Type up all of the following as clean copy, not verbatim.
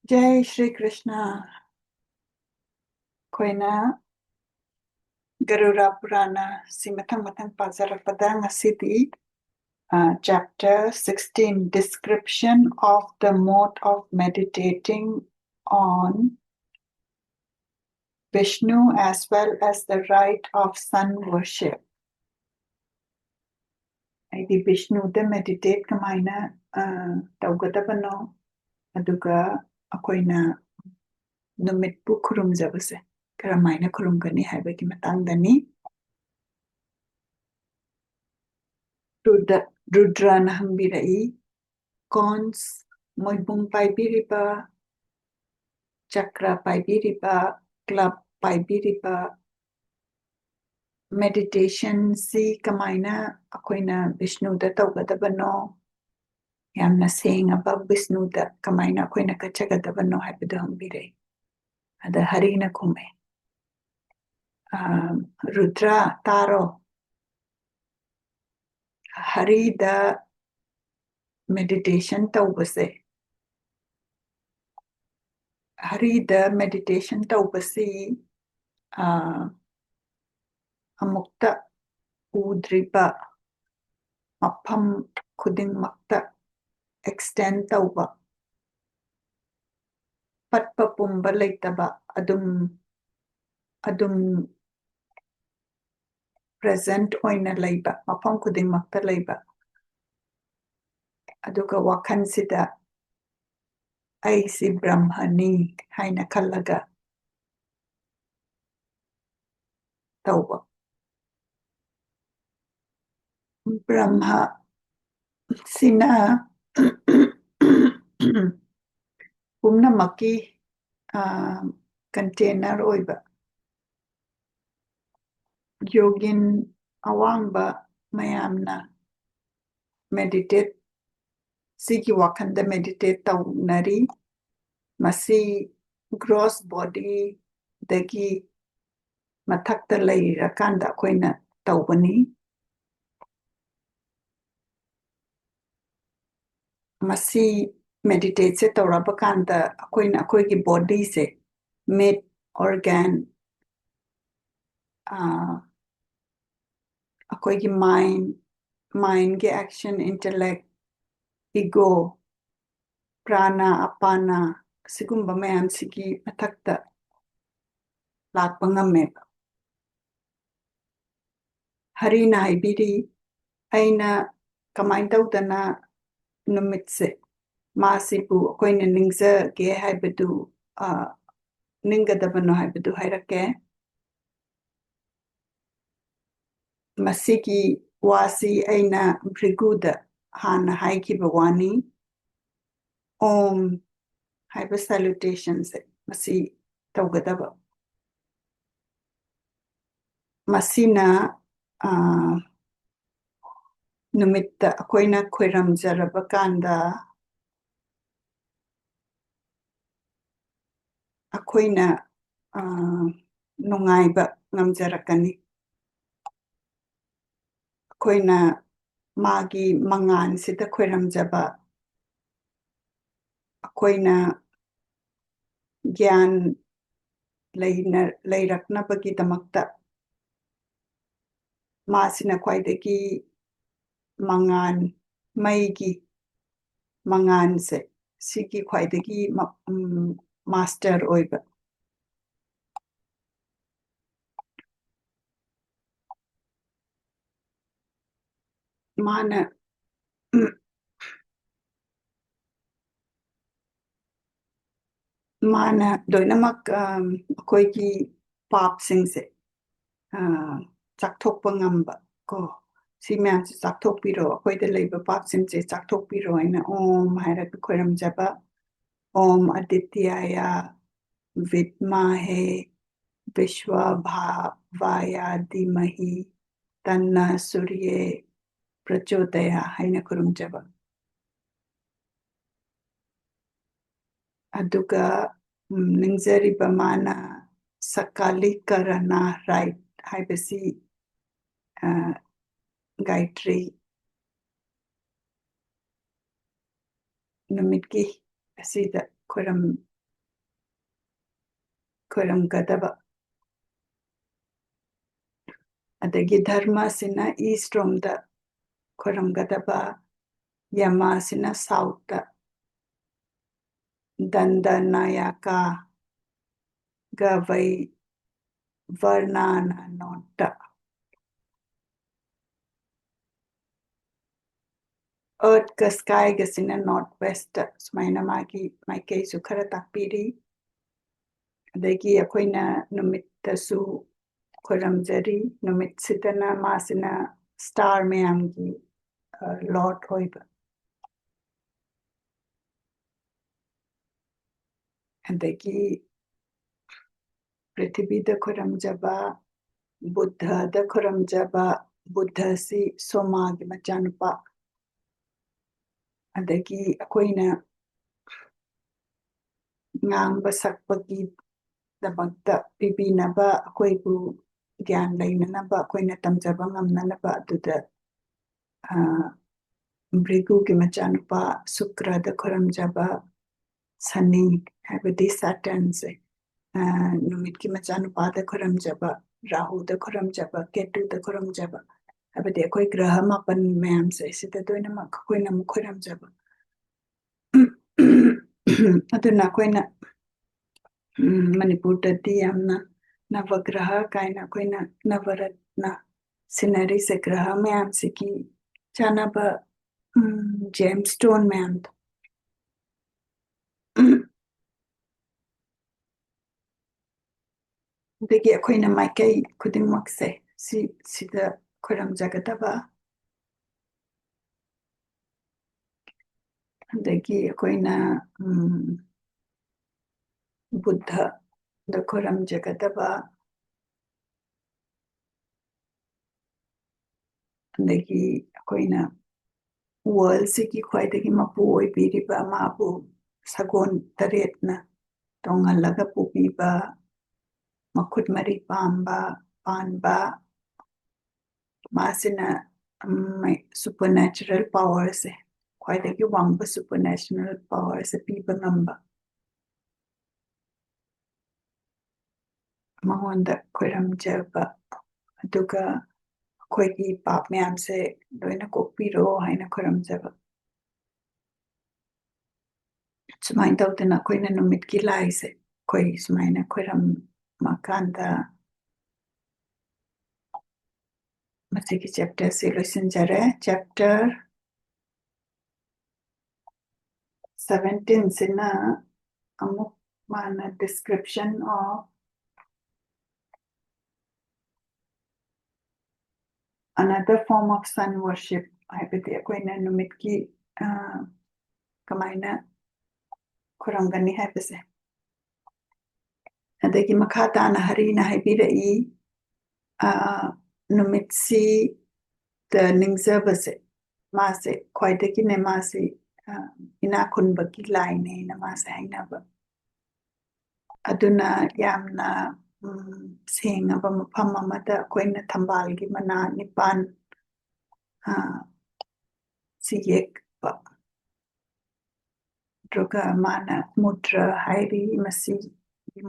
Jai Shri Krishna. Koina GARUDA PURANA Simatang Pazarapada Ngasidi. Chapter 16, Description of the Mode of Meditating on Vishnu as well as the rite of sun worship. Aidi Vishnu the meditate kamaina taugadabano aduga akoina numit pu kurum jabase karamaina kurum gani haibagi matangdani Rudra nahambirai cons moibung paibiriba chakra paibiriba club paibiriba meditation si kamaina akoina Vishnu da taugadabano yamna saying about Vishnu da kamaina akoina kachagadabano haibadu hambirai ada harina kume Rudra taro hari da meditation taubase hari da meditation taubasi amukta udriba mafam khudingmakta extend tauba patpa pumba leitaba adum present oina leiba mafam khudingmakta leiba aduga wakansida aisi brahmani haina kallaga tauba Brahma sina pumnamaki container oiba yogin awangba mayamna meditate sigi wakanda meditate taunari masi gross body dagi mathakta leirakanda akoina taubani masi meditate se tauraba kanda akoigi body se mid organ akoigi mind ge action intellect ego prana apana sigumba mayam sigi mathakta lakpa ngameba harina haibiri aina kamain taudana numitse masibu akoina ningza ge haibadu ningadabano haibadu hairake masiki wasi aina briguda hana haikiba wani om haiba salutations masi taugadaba masina numitta akoina khwiram jaraba kanda akoina nungaiba ngamjarakani akoina magi mangan sita khwiram jaba akoina gyan leiraknabagi damakta masina khwaidagi mangan maigi mangan se sigi khwaidagi master oiba mana doinamak akoigi pap singse chakthokpa ngamba ko si ma'am se chakthokpiro akoida leiba pap singse chakthokpiro aina om hairaka khwiram jaba om adityaya vidmahe vishwabhavaya dhimahi tanna surye prachodaya haina kurum jaba aduga ningzariba mana sakalikarana right haibasi Gayatri numitki asida khwiram ꯈꯣꯏꯔꯝꯒꯗꯕ ꯑꯗꯒꯤ ꯙꯔꯃꯁꯤꯅ ꯏꯁ ꯔꯣꯝꯗ ꯈꯣꯏꯔꯝꯒꯗꯕ ꯌꯃꯁꯤꯅ ꯁꯥꯎꯠꯇ ꯗꯟꯗꯅꯥꯌꯀ ꯒꯚꯩ ꯚꯔꯅꯥꯅ ꯅꯣꯔꯠꯇ ꯑꯔꯊꯀ ꯁ꯭ꯀꯥꯏꯒꯁꯤꯅ north west ꯁꯨꯃꯥꯏꯅ ꯃꯥꯒꯤ ꯃꯥꯏꯀꯩꯁꯨ ꯈꯔ ꯇꯥꯛꯄꯤꯔꯤ ꯑꯗꯒꯤ ꯑꯩꯈꯣꯏꯅ ꯅꯨꯃꯤꯠꯇꯁꯨ ꯈꯣꯏꯔꯝꯖꯔꯤ ꯅꯨꯃꯤꯠꯁꯤꯗꯅ ꯃꯥꯁꯤꯅ star ꯃꯌꯥꯝꯒꯤ ꯂꯣꯔꯗ ꯑꯣꯏꯕ ꯑꯗꯒꯤ ꯄ꯭ꯔꯤꯊꯤꯕꯤꯗ ꯈꯣꯏꯔꯝꯖꯕ ꯕꯨද්ධꯗ ꯈꯣꯏꯔꯝꯖꯕ ꯕꯨද්ධꯁꯤ ꯁꯣꯃꯥꯒꯤ ꯃꯆꯥꯅꯨꯄꯥ ꯑꯗꯒꯤ ꯑꯩꯈꯣꯏꯅ ꯉꯥꯡꯕ ꯁꯛꯄꯒꯤꯗꯃꯛꯇ ꯄꯤꯕꯤꯅꯕ ꯑꯩꯈꯣꯏꯕꯨ ꯒ꯭ꯌꯥꯟ ꯂꯩꯅꯅꯕ ꯑꯩꯈꯣꯏꯅ ꯇꯝꯖꯕ ꯉꯝꯅꯅꯕ ꯑꯗꯨꯗ ꯚ꯭ꯔꯤꯒꯨꯒꯤ ꯃꯆꯥꯅꯨꯄꯥ ꯁꯨꯀ꯭ꯔꯗ ꯈꯣꯏꯔꯝꯖꯕ ꯁꯅꯤ ꯍꯥꯏꯕꯗꯤ ꯁꯦꯇꯔꯟꯁꯦ ꯅꯨꯃꯤꯠꯀꯤ ꯃꯆꯥꯅꯨꯄꯥꯗ ꯈꯣꯏꯔꯝꯖꯕ ꯔꯥꯍꯨꯗ ꯈꯣꯏꯔꯝꯖꯕ ꯀꯦꯇꯨꯗ ꯈꯣꯏꯔꯝꯖꯕ ꯍꯥꯏꯕꯗꯤ ꯑꯩꯈꯣꯏ ꯒ꯭ꯔꯍ ꯃꯥꯄꯟ ꯃꯌꯥꯝꯁꯦ ꯁꯤꯗ ꯂꯣꯏꯅꯃꯛ ꯑꯩꯈꯣꯏꯅ ꯑꯃꯨꯛ ꯈꯣꯏꯔꯝꯖꯕ ꯑꯗꯨꯅ ꯑꯩꯈꯣꯏꯅ ꯃꯅꯤꯄꯨꯔꯗꯗꯤ ꯌꯥꯝꯅ ꯅꯕꯒ꯭ꯔꯍ ꯀꯥꯏꯅ ꯑꯩꯈꯣꯏꯅ ꯅꯕꯔꯠꯅ ꯁꯤꯟꯅꯔꯤꯁꯦ ꯒ꯭ꯔꯍ ꯃꯌꯥꯝꯁꯤꯒꯤ ꯆꯥꯅꯕ ꯖꯦꯝ ꯁ꯭ꯇꯣꯟ ꯃꯌꯥꯝꯗꯣ ꯑꯗꯒꯤ ꯑꯩꯈꯣꯏꯅ ꯃꯥꯏꯀꯩ ꯈꯨꯗꯤꯡꯃꯛꯁꯦ ꯁꯤꯗ ꯈꯣꯏꯔꯝꯖꯒꯗꯕ ꯑꯗꯒꯤ ꯑꯩꯈꯣꯏꯅ ꯕꯨද්ධꯗ ꯈꯣꯏꯔꯝꯖꯒꯗꯕ ꯑꯗꯒꯤ ꯑꯩꯈꯣꯏꯅ ꯋꯥꯔꯜꯁꯤꯒꯤ ꯈ꯭ꯋꯥꯏꯗꯒꯤ ꯃꯄꯨ ꯑꯣꯏꯕꯤꯔꯤꯕ ꯃꯥꯕꯨ ꯁꯒꯣꯜ ꯇꯔꯦꯠꯅ ꯇꯣꯡꯍꯜꯂꯒ ꯄꯨꯕꯤꯕ ꯃꯈꯨꯠ ꯃꯔꯤ ꯄꯥꯟꯕ ꯃꯥꯁꯤꯅ ꯁꯨꯄꯔꯅꯦꯆꯔꯦꯜ ꯄꯥꯋꯔꯁꯦ ꯈ꯭ꯋꯥꯏꯗꯒꯤ ꯋꯥꯡꯕ ꯁꯨꯄꯔꯅꯦꯆꯔꯦꯜ ꯄꯥꯋꯔꯁꯦ ꯄꯤꯕ ꯉꯝꯕ ꯃꯉꯣꯟꯗ ꯈꯣꯏꯔꯝꯖꯕ ꯑꯗꯨꯒ ꯑꯩꯈꯣꯏꯒꯤ ꯄꯥꯞ ꯃꯌꯥꯝꯁꯦ ꯂꯣꯏꯅ ꯀꯣꯛꯄꯤꯔꯣ ꯍꯥꯏꯅ ꯈꯣꯏꯔꯝꯖꯕ ꯁꯨꯃꯥꯏꯅ ꯇꯧꯗꯅ ꯑꯩꯈꯣꯏꯅ ꯅꯨꯃꯤꯠꯀꯤ ꯂꯥꯏꯁꯦ ꯑꯩꯈꯣꯏ ꯁꯨꯃꯥꯏꯅ ꯈꯣꯏꯔꯝꯃꯀꯥꯟꯗ ꯃꯁꯤꯒꯤ ꯆꯦꯞꯇꯔꯁꯤ ꯂꯣꯏꯁꯤꯟꯖꯔꯦ chapter 17 amuk mana description of another form of sun worship haibati akoina numitki kamaina khurangani haibase adagi makha tana harina haibirai numitsi the ningzabase mase khwaidagi ne mase ina khunbaki laine na mase hainaba ꯑꯗꯨꯅ ꯌꯥꯝꯅ ꯁꯦꯡꯉꯕ ꯃꯐꯝ ꯑꯃꯗ ꯑꯩꯈꯣꯏꯅ ꯊꯝꯕꯥꯜꯒꯤ ꯃꯅꯥ 9 ꯁꯤ ꯌꯦꯛꯄ ꯑꯗꯨꯒ ꯃꯥꯅ ꯃꯨꯗ꯭ꯔ ꯍꯥꯏꯔꯤ ꯃꯁꯤꯒꯤ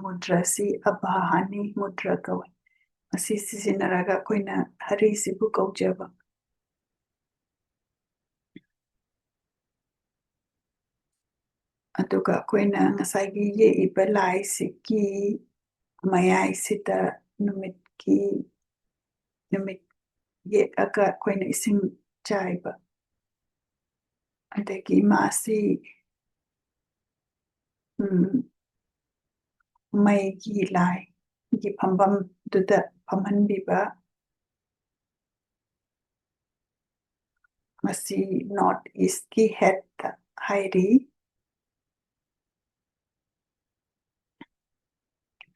ꯃꯨꯗ꯭ꯔꯁꯤ ꯑꯕꯥꯍꯥꯅꯤ ꯃꯨꯗ꯭ꯔ ꯀꯧꯏ ꯃꯁꯤ ꯁꯤꯖꯤꯟꯅꯔꯒ ꯑꯩꯈꯣꯏꯅ ꯍꯔꯤꯁꯤꯕꯨ ꯀꯧꯖꯕ ꯑꯗꯨꯒ ꯑꯩꯈꯣꯏꯅ ꯉꯁꯥꯏꯒꯤ ꯌꯦꯛꯏꯕ ꯂꯥꯏꯁꯤꯒꯤ ꯃꯌꯥꯏꯁꯤꯗ ꯅꯨꯃꯤꯠ ꯌꯦꯛꯑꯒ ꯑꯩꯈꯣꯏꯅ ꯏꯁꯤꯡ ꯆꯥꯏꯕ ꯑꯗꯒꯤ ꯃꯥꯁꯤ ꯃꯩꯒꯤ ꯂꯥꯏꯒꯤ ꯐꯝꯐꯝꯗꯨꯗ ꯐꯝꯍꯟꯕꯤꯕ ꯃꯁꯤ ꯅꯣꯔꯠ ꯏꯁꯀꯤ ꯍꯦꯠꯇ ꯍꯥꯏꯔꯤ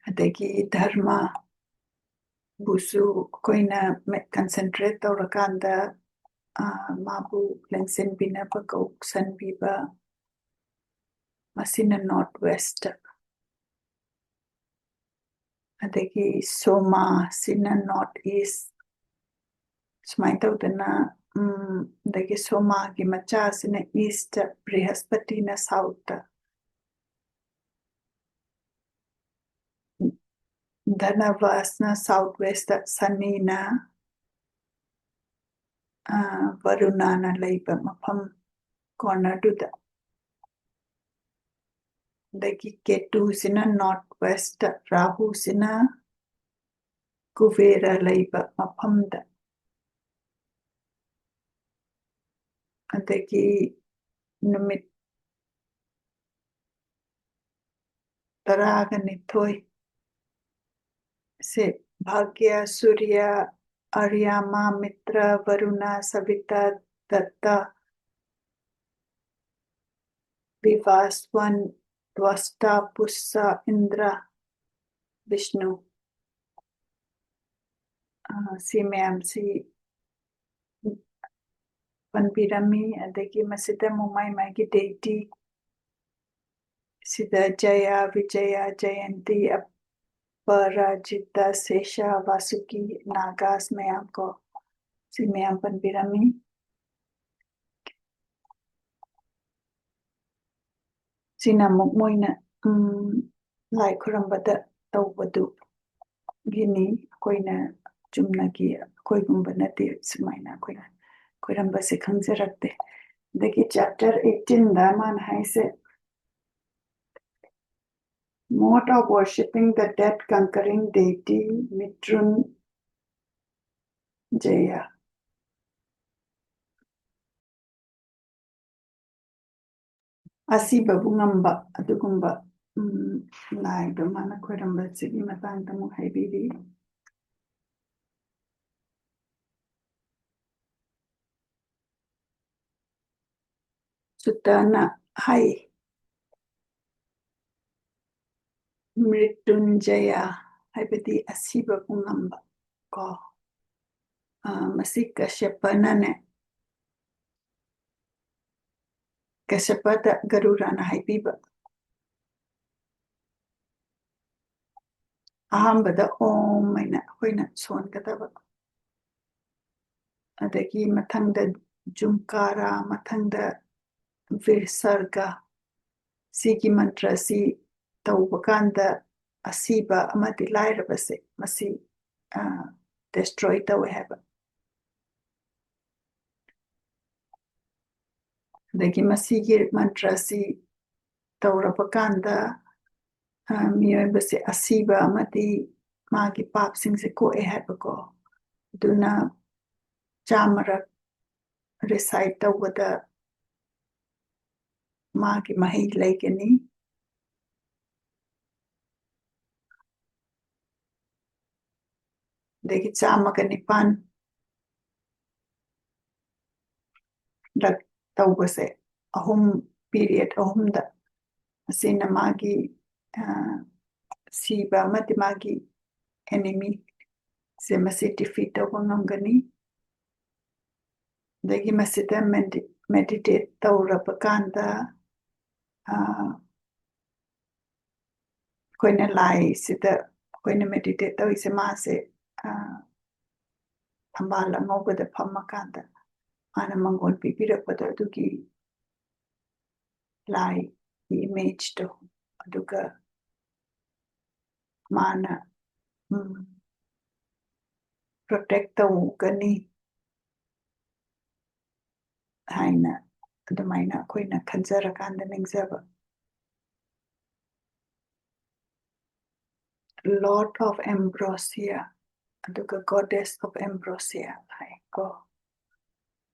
ꯑꯗꯒꯤ ꯙꯔꯃ ꯕꯨꯁꯨ ꯑꯩꯈꯣꯏꯅ ꯀꯟꯁꯦꯟꯇ꯭ꯔꯦꯠ ꯇꯧꯔꯀꯥꯟꯗ ꯃꯥꯕꯨ ꯂꯦꯡꯁꯤꯟꯕꯤꯅꯕ ꯀꯧꯁꯟꯕꯤꯕ ꯃꯁꯤꯅ ꯅꯣꯔꯠ ꯋꯦꯁꯇ ꯑꯗꯒꯤ ꯁꯣꯃꯥ ꯁꯤꯅ ꯅꯣꯔꯠ ꯏꯁ ꯁꯨꯃꯥꯏꯅ ꯇꯧꯗꯅ ꯑꯗꯒꯤ ꯁꯣꯃꯥꯒꯤ ꯃꯆꯥꯁꯤꯅ east ꯕ꯭ꯔꯤꯍꯁꯄꯇꯤꯅ ꯁꯥꯎꯠꯇ Dhanavasna southwest Sanina Varunana leiba mafam corner duda. Dagi Ketu sina northwest Rahu sina Kuvera leiba mafamda. Adagi numit taraga nithoi se Bhagya Surya Aryama Mitra Varuna Savita Datta Vivaswan Dwasta Pussa Indra Vishnu si ma'am si Panbirami adagi masida mumai magi deity sida Jaya Vijaya Jayanti Aparajita Sesha Vasuki Nagas ma'am ko si ma'am Panbirami sina moina lai khurambada tawbadu gini koina chumnagi koigumba nati sumaina koina koiramba se khangjarakte dagi chapter 18 da man haise mode of worshipping the death conquering deity Mrityunjaya asiba bungamba adugumba lai do mana koiramba sigi matangda mu haibiri Sutana hai Mrityunjaya haibadi asiba bungamba ko masik kasyapanane kasyapada garurana haibiba ahambada om aina hoina sonkataba adagi mathangda jumkara mathangda virsarga sigi mantra si tawbakanda asiba amati lairabase masi destroy tawe haba adagi masigi mantra si tawrabakanda miyoibase asiba amati magi papsingse koe haba ko duna chamarak recite tawbada magi mahi laikani dagi chamaga nipan rak tawbase ahum period ahumda asina magi siba amati magi enemy se masi defeat tawbangamgani dagi masida meditate tawrabakanda koina lai sida koina meditate tawise mase thambala ngobada phammakanda ana mangon pipirakpada adugi lai image to aduga mana protect tawgani haina adumaina koina khanjarakanda ningzaba Lord of Ambrosia aduga Goddess of Ambrosia hai ko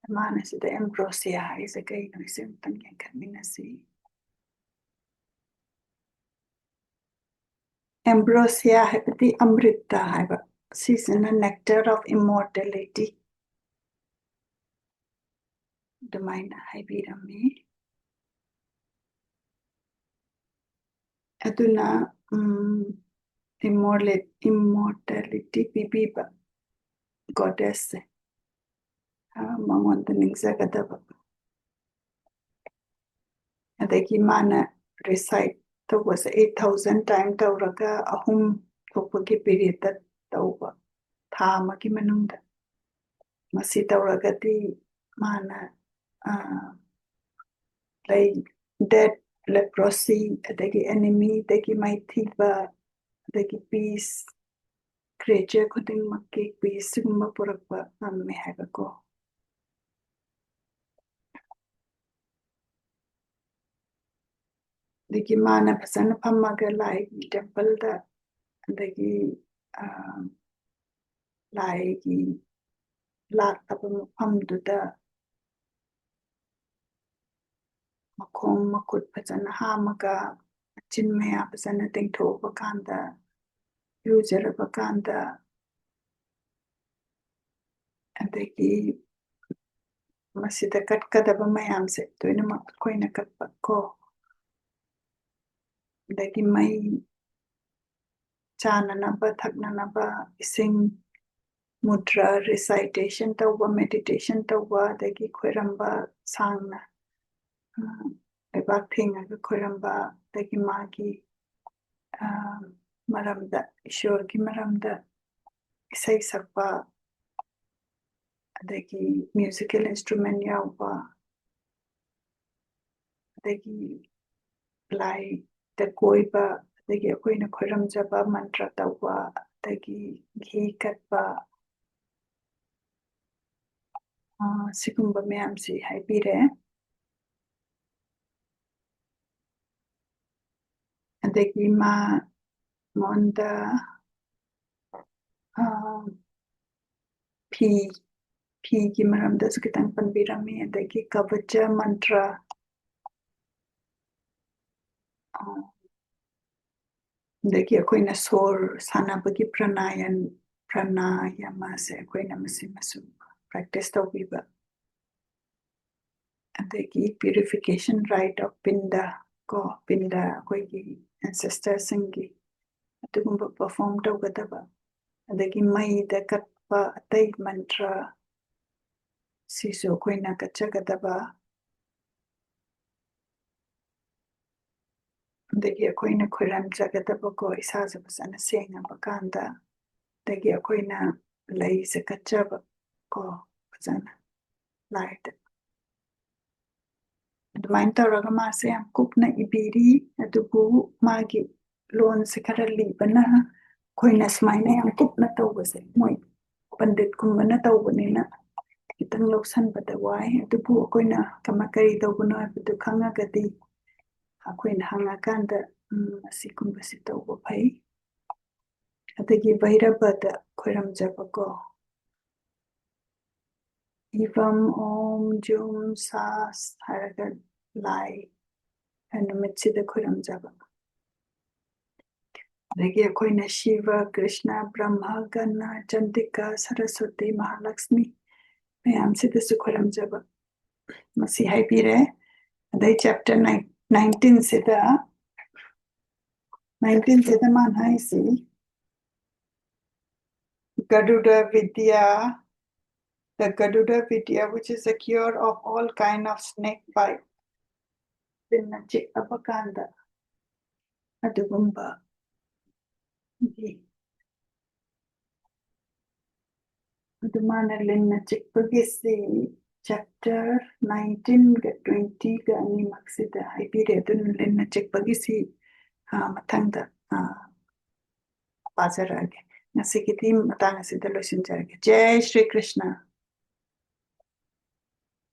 mana sida Ambrosia is a gay no isem tangyan kaminasi Ambrosia haipati amrita haiba season nectar of immortality dumaina haibirami aduna immortality pipiba goddess mangonda ningzagadaba adagi mana recite was 8,000 times tawraga ahum thokpagi period tawba tha amagi manungda masi tawragati mana like dead leprosy adagi enemy adagi maithiba adagi peace creature khudingmakki peace sigumba purakpa ngamme haibako. Dagi mana phasana phammaga lai temple da dagi lai gi lataba mafamduda makhong makut phasana hamaga chin maya phasana tengthoba kanda yujaraba kanda adagi masida katkadaba mayamse toinamak koina katpa ko adagi mai chananaba thaknanaba ising mudra recitation tauba meditation tauba adagi khoiramba sangna lebak thengaga khoiramba adagi magi maramda ishwargi maramda isai sakpa adagi musical instrument yauba adagi lai da koiba adagi akoina khoiramjaba mantra tauba adagi ghi katpa sigumba mayamsi haibire adagi ma monda pi gi maramda sukitang panbirami adagi kavacha mantra adagi akoina sor sanabagi pranayama se akoina masimasu practice taubiba adagi purification rite of pinda ko pinda akoigi ancestors singi adugumba perform taugadaba adagi maida katpa atai mantra sisu akoina kachagadaba adagi akoina khoiramjagadaba ko isasa fasana sengaba kanda adagi akoina lay se kachaba ko fasana laita adumain tawraga mase yam kupna ibiri adubu magi loan se khara libana koina smaina yam kupna tawbase moi pandit kumbana tawbanina kitang loksan bada wai adubu akoina kamakari tawbano adubu khangagadi akoina hangakanda asikumbasi tawba phai adagi vairabada khoiramjabako Ivam Om Jum Sas haraga lai numatsida khoiramjaba adagi akoina Shiva Krishna Brahma Gana Chandika Saraswati Mahalakshmi mayamsida su khoiramjaba masi haibire adai chapter 19 sida man haisi Garuda Vidya, the Garuda Vidya, which is a cure of all kind of snake bite. Pinnachi apakanda adugumba. Adumana linna chikpagisi chapter 19 ga 20 ga ani maksida haibire adun linna chikpagisi matangda pazarage. Nasikiti matanga sida loisinjarage. Jai Shri Krishna.